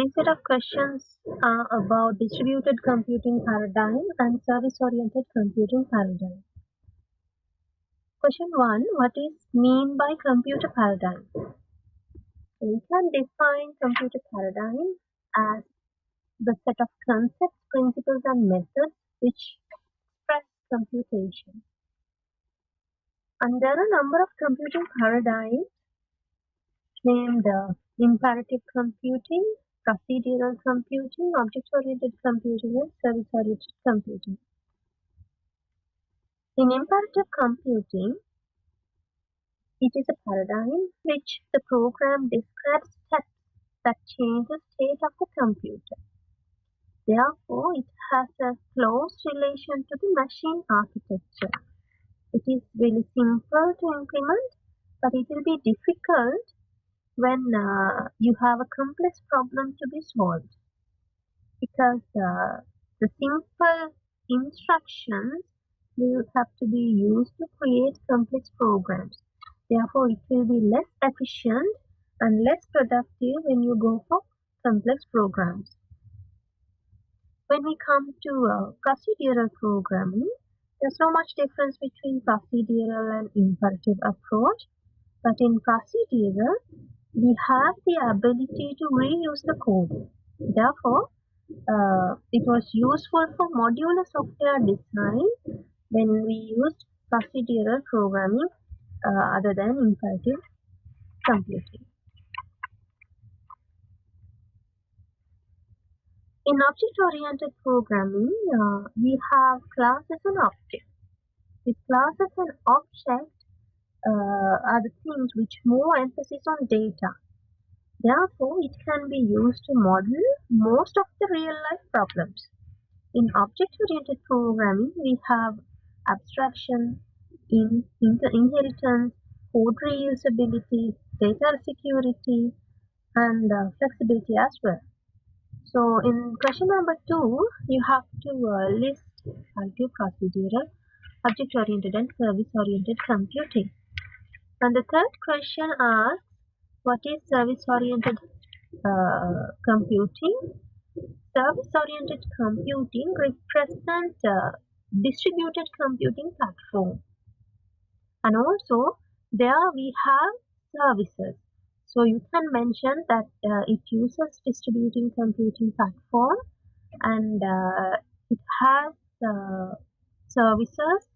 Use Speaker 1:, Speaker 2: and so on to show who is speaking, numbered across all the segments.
Speaker 1: These set of questions are about distributed computing paradigm and service-oriented computing paradigm. Question 1. What is mean by computer paradigm? We can define computer paradigm as the set of concepts, principles, and methods which express computation. And there are a number of computing paradigms named imperative computing, procedural computing, object-oriented computing, and service-oriented computing. In imperative computing, it is a paradigm which the program describes steps that change the state of the computer. Therefore, it has a close relation to the machine architecture. It is really simple to implement, but it will be difficult when you have a complex problem to be solved, because the simple instructions will have to be used to create complex programs. Therefore, it will be less efficient and less productive when you go for complex programs. When we come to procedural programming, there's so much difference between procedural and imperative approach. But in procedural, we have the ability to reuse the code. Therefore, it was useful for modular software design when we used procedural programming other than imperative computing. In object-oriented programming, we have classes and objects. These classes and objects are the things which more emphasis on data. Therefore, it can be used to model most of the real-life problems. In object-oriented programming, we have abstraction, inheritance, code reusability, data security, and flexibility as well. So in question number 2, you have to list procedural, object-oriented, and service-oriented computing. And the third question asks, what is service-oriented computing? Service-oriented computing represents a distributed computing platform. And also, there we have services. So you can mention that it uses distributing computing platform, and it has services,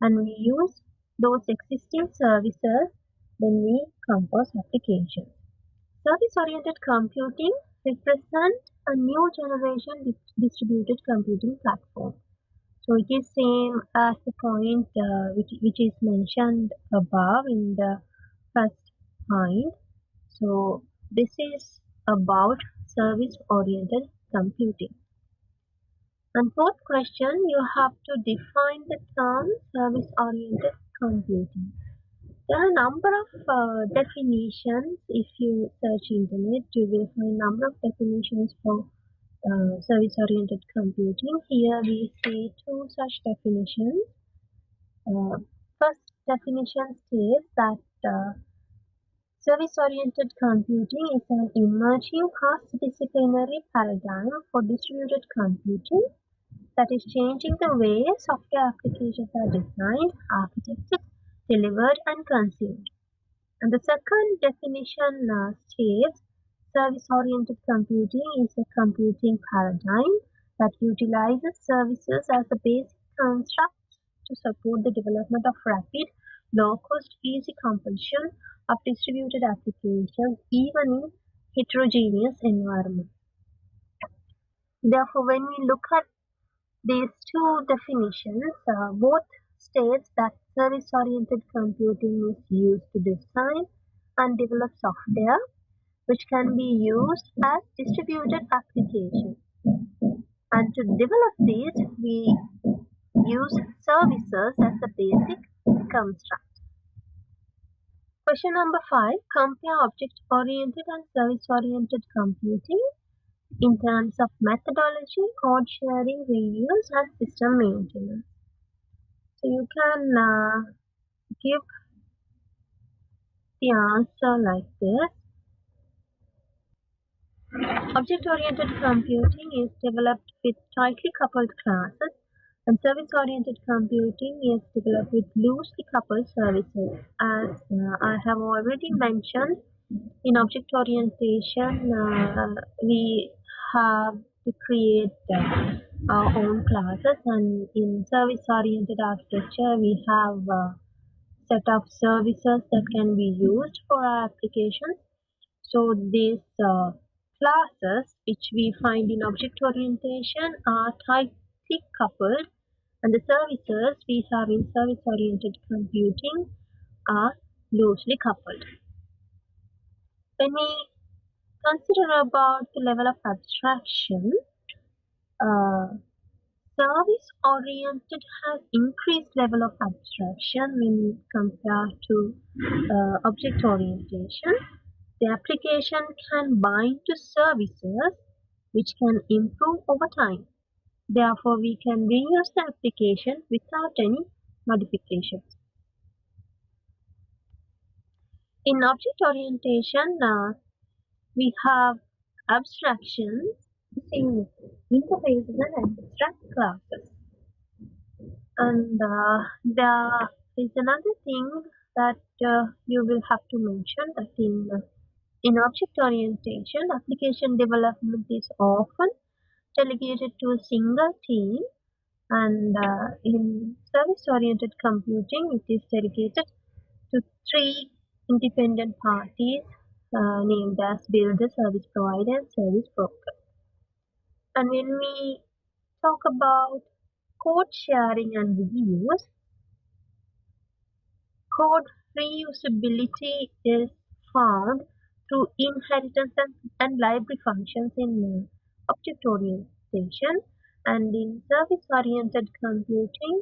Speaker 1: and we use those existing services when we compose applications. Service-oriented computing represents a new generation distributed computing platform. So it is same as the point which is mentioned above in the first point. So this is about service-oriented computing. And fourth question, you have to define the term service-oriented computing. There are a number of definitions. If you search internet, you will find a number of definitions for service-oriented computing. Here we see two such definitions. First definition states that service-oriented computing is an emerging cross-disciplinary paradigm for distributed computing that is changing the way software applications are designed, architected, delivered, and consumed. And the second definition states service-oriented computing is a computing paradigm that utilizes services as the basic construct to support the development of rapid, low-cost, easy completion of distributed applications even in heterogeneous environments. Therefore, when we look at these two definitions, both states that service-oriented computing is used to design and develop software which can be used as distributed applications. And to develop these, we use services as the basic construct. Question number 5. Compare object-oriented and service-oriented computing in terms of methodology, code sharing, reuse, and system maintenance. So you can give the answer like this. Object-oriented computing is developed with tightly coupled classes, and service-oriented computing is developed with loosely coupled services. As I have already mentioned, in object orientation, we have to create our own classes, and in service-oriented architecture, we have a set of services that can be used for our applications. So these classes which we find in object orientation are tightly coupled, and the services we have in service oriented computing are loosely coupled. When we consider about the level of abstraction, uh, service oriented has increased level of abstraction when compared to object orientation. The application can bind to services which can improve over time. Therefore, we can reuse the application without any modifications. In object orientation, we have abstractions using interfaces and abstract classes. And there is another thing that you will have to mention, that in object orientation, application development is often delegated to a single team, and in service-oriented computing, it is delegated to three independent parties named as builder, service provider, and service broker. And when we talk about code sharing and reuse, code reusability is found through inheritance and library functions in object orientation, and in service oriented computing,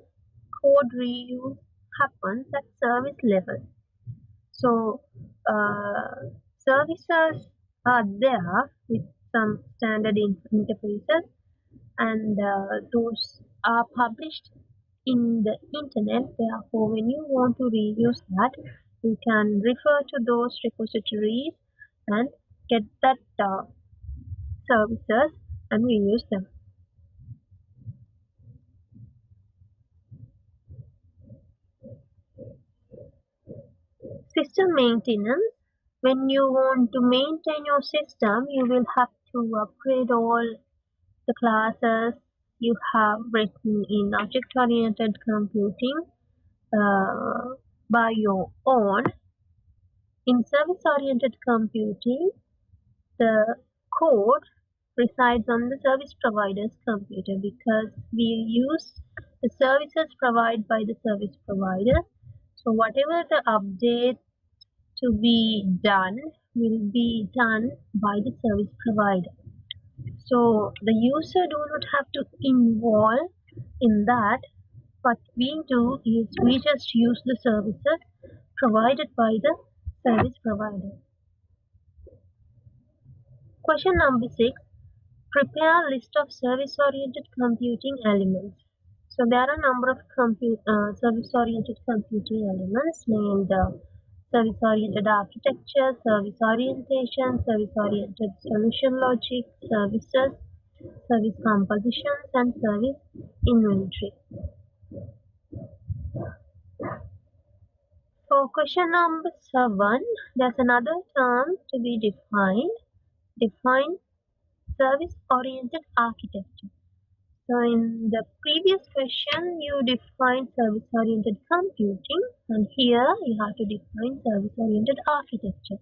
Speaker 1: code reuse happens at service level. So services are there with some standard interfaces, and those are published in the internet. Therefore, when you want to reuse that, you can refer to those repositories and get that services and reuse them. System maintenance. When you want to maintain your system, you will have to upgrade all the classes you have written in object-oriented computing by your own. In service-oriented computing, the code resides on the service provider's computer because we use the services provided by the service provider. So whatever the update to be done will be done by the service provider. So the user do not have to involve in that. What we do is we just use the services provided by the service provider. Question number 6. Prepare a list of service-oriented computing elements. So there are a number of service-oriented computing elements named service-oriented architecture, service orientation, service-oriented solution logic, services, service compositions, and service inventory. For question number 7, there's another term to be defined. Define service-oriented architecture. So in the previous question, you defined service-oriented computing, and here you have to define service-oriented architecture.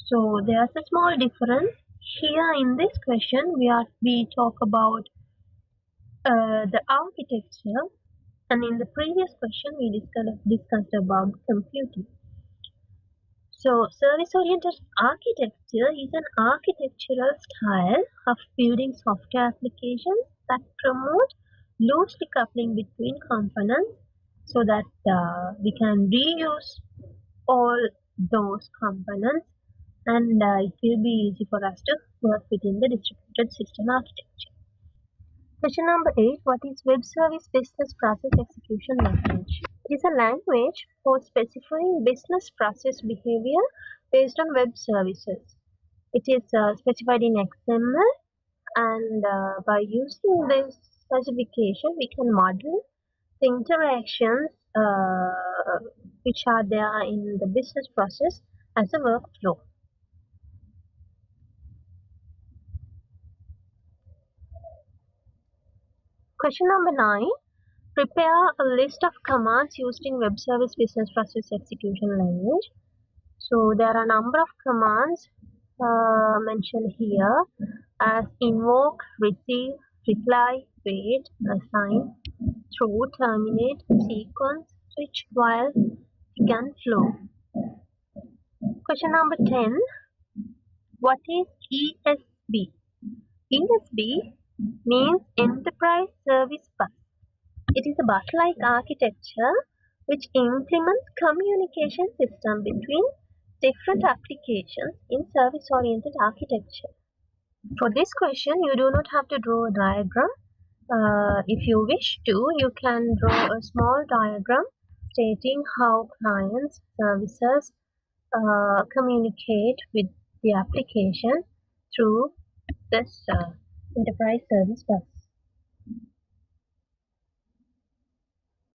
Speaker 1: So there's a small difference. Here in this question, we talk about the architecture, and in the previous question, we discussed about computing. So service-oriented architecture is an architectural style of building software applications that promote loose decoupling between components so that we can reuse all those components, and it will be easy for us to work within the distributed system architecture. Question number 8. What is Web Service Business Process Execution Language? It is a language for specifying business process behavior based on web services. It is specified in XML, and by using this specification, we can model the interactions which are there in the business process as a workflow. Question number 9. Prepare a list of commands used in web service business process execution language. So there are a number of commands mentioned here as invoke, receive, reply, wait, assign, throw, terminate, sequence, switch, while, scan, flow. Question number 10. What is ESB? ESB means Enterprise Service Bus. It is a bus-like architecture which implements communication system between different applications in service-oriented architecture. For this question, you do not have to draw a diagram. If you wish to, you can draw a small diagram stating how clients, services communicate with the application through this enterprise service bus.